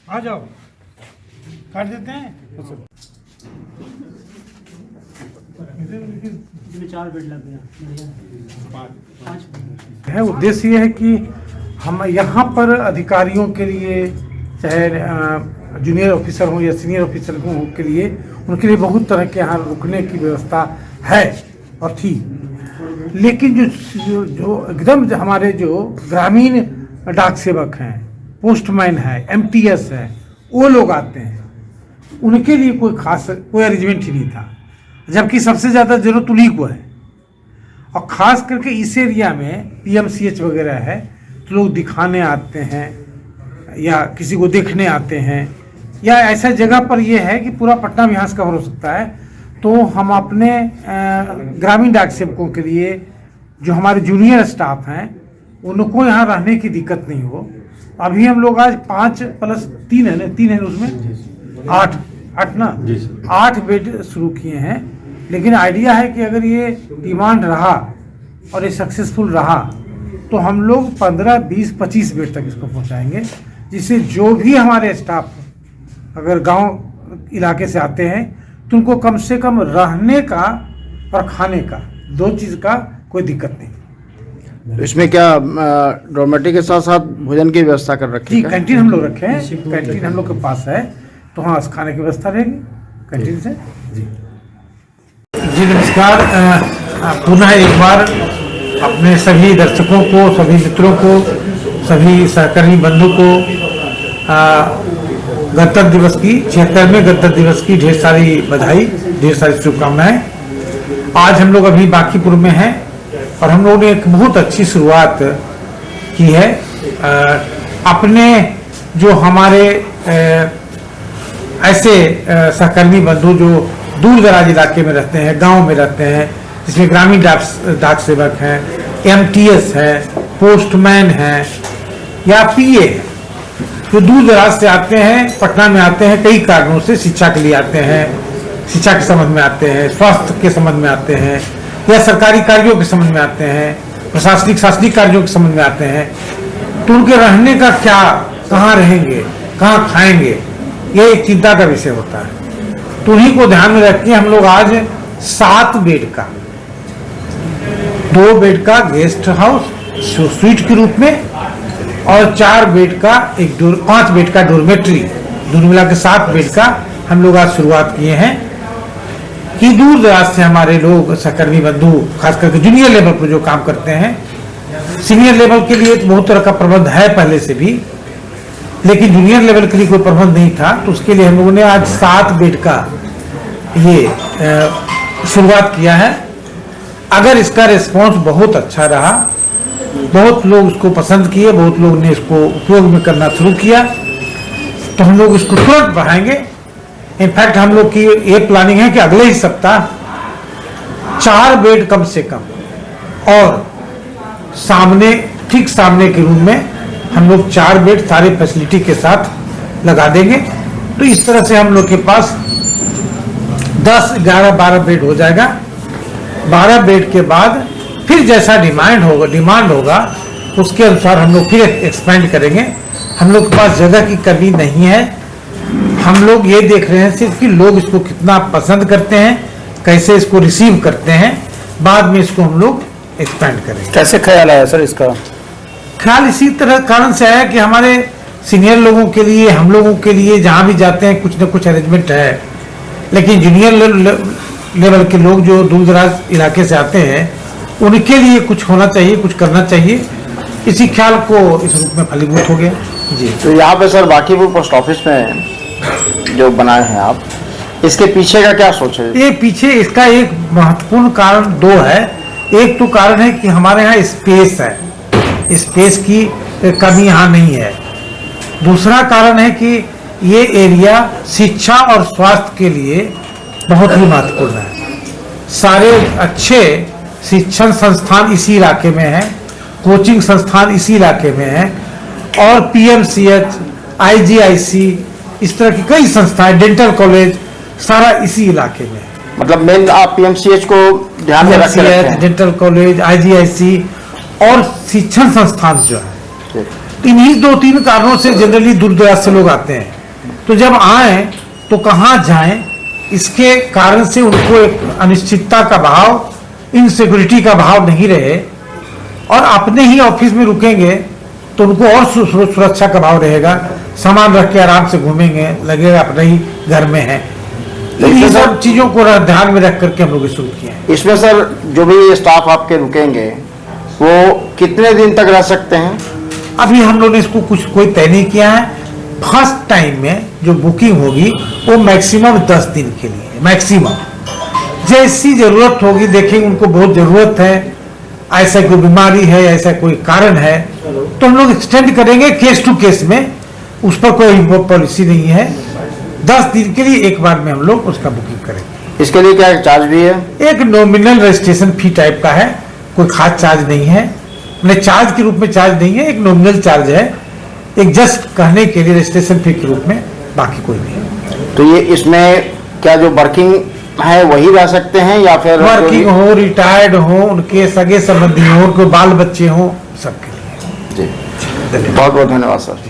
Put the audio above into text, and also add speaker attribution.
Speaker 1: आ जाओ, काट देते हैं।
Speaker 2: चार बेड लग गया,
Speaker 1: है उद्देश्य ये है कि हम यहाँ पर अधिकारियों के लिए, चाहे जूनियर ऑफिसर हो या सीनियर ऑफिसर हो के लिए, उनके लिए बहुत तरह के यहाँ रुकने की व्यवस्था है और थी। लेकिन जो एकदम हमारे जो ग्रामीण डाक सेवक हैं, पोस्टमैन है, एमटीएस है, वो लोग आते हैं, उनके लिए कोई खास कोई अरेंजमेंट ही नहीं था, जबकि सबसे ज़्यादा जरूरत उन्हीं को है। और ख़ास करके इस एरिया में पीएमसीएच वगैरह है तो लोग दिखाने आते हैं या किसी को देखने आते हैं, या ऐसा जगह पर ये है कि पूरा पटना में यहाँ से कवर हो सकता है। तो हम अपने ग्रामीण डाक सेवकों के लिए, जो हमारे जूनियर स्टाफ हैं, उनको यहाँ रहने की दिक्कत नहीं हो। अभी हम लोग आज 5+3 है ना, 3 है उसमें 8 ना, 8 बेड शुरू किए हैं। लेकिन आइडिया है कि अगर ये डिमांड रहा और ये सक्सेसफुल रहा तो हम लोग 15, 20, 25 बेड तक इसको पहुंचाएंगे, जिससे जो भी हमारे स्टाफ अगर गांव इलाके से आते हैं तो उनको कम से कम रहने का और खाने का, 2 चीज़ का कोई दिक्कत नहीं।
Speaker 3: तो इसमें क्या डॉर्मेटरी के साथ साथ भोजन की व्यवस्था कर रखी है?
Speaker 1: जी, कैंटीन हम लोग रखे हैं, कैंटीन हम लोग के पास है, तो हाँ खाने की व्यवस्था रहेगी कैंटीन से। जी नमस्कार, पुनः एक बार अपने सभी दर्शकों को, सभी मित्रों को, सभी सहकर्मी बंधु को गणतंत्र दिवस की 76वें गणतंत्र दिवस की ढेर सारी बधाई, ढेर सारी शुभकामनाएं। आज हम लोग अभी बांकीपुर में हैं और हम लोगों ने एक बहुत अच्छी शुरुआत की है। अपने जो हमारे ऐसे सहकर्मी बंधु जो दूर दराज इलाके में रहते हैं, गांव में रहते हैं, जिसमें ग्रामीण डाक सेवक हैं, एमटीएस है, पोस्टमैन है या पीए, जो दूर दराज से आते हैं, पटना में आते हैं कई कारणों से, शिक्षा के लिए आते हैं, शिक्षा के संबंध में आते हैं, स्वास्थ्य के संबंध में आते हैं, या सरकारी कार्यों के संबंध में आते हैं, शासनिक कार्यों के संबंध में आते हैं, तो उनके रहने का क्या, कहाँ रहेंगे, कहाँ खाएंगे, ये एक चिंता का विषय होता है। तो उन्हीं को ध्यान में रख के हम लोग आज 7 बेड का, 2 बेड का गेस्ट हाउस स्वीट के रूप में और 4 बेड का 5 बेड का डोरमेट्री, दोनों मिला के 7 बेड का हम लोग आज शुरुआत किए हैं कि दूर दराज से हमारे लोग, सहकर्मी बंधु, खास करके जूनियर लेवल पर जो काम करते हैं, सीनियर लेवल के लिए तो बहुत तरह का प्रबंध है पहले से भी, लेकिन जूनियर लेवल के लिए कोई प्रबंध नहीं था, तो उसके लिए हम लोगों ने आज 7 बेड का ये शुरुआत किया है। अगर इसका रिस्पांस बहुत अच्छा रहा, बहुत लोग इसको पसंद किए, बहुत लोग ने इसको उपयोग में करना शुरू किया, तो हम लोग इसको तुरंत बढ़ाएंगे। इनफैक्ट हम लोग की ये प्लानिंग है कि अगले ही सप्ताह 4 बेड कम से कम और सामने, ठीक सामने के रूम में हम लोग 4 बेड सारे फैसिलिटी के साथ लगा देंगे। तो इस तरह से हम लोग के पास 10, 11, 12 बेड हो जाएगा। 12 बेड के बाद फिर जैसा डिमांड होगा उसके अनुसार हम लोग फिर एक्सपेंड करेंगे। हम लोग के पास जगह की कमी नहीं है। हम लोग ये देख रहे हैं सिर्फ कि लोग इसको कितना पसंद करते हैं, कैसे इसको रिसीव करते हैं, बाद में इसको हम लोग एक्सपेंड करेंगे।
Speaker 3: कैसे ख्याल आया सर इसका?
Speaker 1: ख्याल इसी तरह कारण से आया कि हमारे सीनियर लोगों के लिए, हम लोगों के लिए जहाँ भी जाते हैं कुछ न कुछ अरेंजमेंट है, लेकिन जूनियर लेवल के लोग जो दूर दराज इलाके से आते हैं उनके लिए कुछ होना चाहिए, कुछ करना चाहिए। इसी ख्याल को इस रूप में फलीभूत हो गया। जी,
Speaker 3: तो यहाँ पे सर बांकीपुर पोस्ट ऑफिस में जो बनाए हैं आप, इसके पीछे का क्या सोच है?
Speaker 1: ये पीछे इसका एक महत्वपूर्ण कारण 2 है। एक तो कारण है कि हमारे यहाँ स्पेस है, स्पेस की कमी यहाँ नहीं है। दूसरा कारण है कि ये एरिया शिक्षा और स्वास्थ्य के लिए बहुत ही महत्वपूर्ण है। सारे अच्छे शिक्षण संस्थान इसी इलाके में हैं, कोचिंग संस्थान इसी इलाके में हैं, और पीएमसीएच, आईजीआईसी, इस तरह की कई संस्थाएं, डेंटल कॉलेज, सारा इसी इलाके में है।
Speaker 3: मतलब मेन आप पीएमसीएच को ध्यान में रखते हैं?
Speaker 1: डेंटल कॉलेज, आईजीआईसी और शिक्षण संस्थान जो है, इन्हीं 2-3 कारणों से जनरली दूर दराज से लोग आते हैं। तो जब आए तो कहाँ जाएं, इसके कारण से उनको एक अनिश्चितता का भाव, इनसिक्योरिटी का भाव नहीं रहे, और अपने ही ऑफिस में रुकेंगे तो उनको और सुरक्षा का भाव रहेगा, सामान रख के आराम से घूमेंगे, लगेगा अपने ही घर में है। ये सब चीजों को ध्यान में रख करके हम लोग शुरू किए हैं।
Speaker 3: इसमें सर जो भी स्टाफ आपके रुकेंगे वो कितने दिन तक रह सकते हैं?
Speaker 1: अभी हम लोगों ने इसको कोई तय नहीं किया है। फर्स्ट टाइम में जो बुकिंग होगी वो मैक्सिमम 10 दिन के लिए, मैक्सिमम। जैसी जरूरत होगी, देखेंगे उनको बहुत जरूरत है, ऐसा कोई बीमारी है, ऐसा कोई कारण है, तो हम लोग एक्सटेंड करेंगे केस टू केस में, उस पर कोई पॉलिसी नहीं है। 10 दिन के लिए एक बार में हम लोग उसका बुकिंग करेंगे।
Speaker 3: इसके लिए क्या चार्ज भी है?
Speaker 1: एक नॉमिनल रजिस्ट्रेशन फी टाइप का है, कोई खास चार्ज नहीं है, मैंने चार्ज के रूप में चार्ज नहीं है, एक नॉमिनल चार्ज है, एक जस्ट कहने के लिए रजिस्ट्रेशन फी के रूप में, बाकी कोई नहीं।
Speaker 3: तो ये इसमें क्या जो वर्किंग है वही रह सकते हैं या फिर
Speaker 1: वर्किंग हो, रिटायर्ड हो, उनके सगे संबंधी हो, उनके बाल बच्चे हो, सबके लिए।
Speaker 3: जी, बहुत बहुत धन्यवाद सर।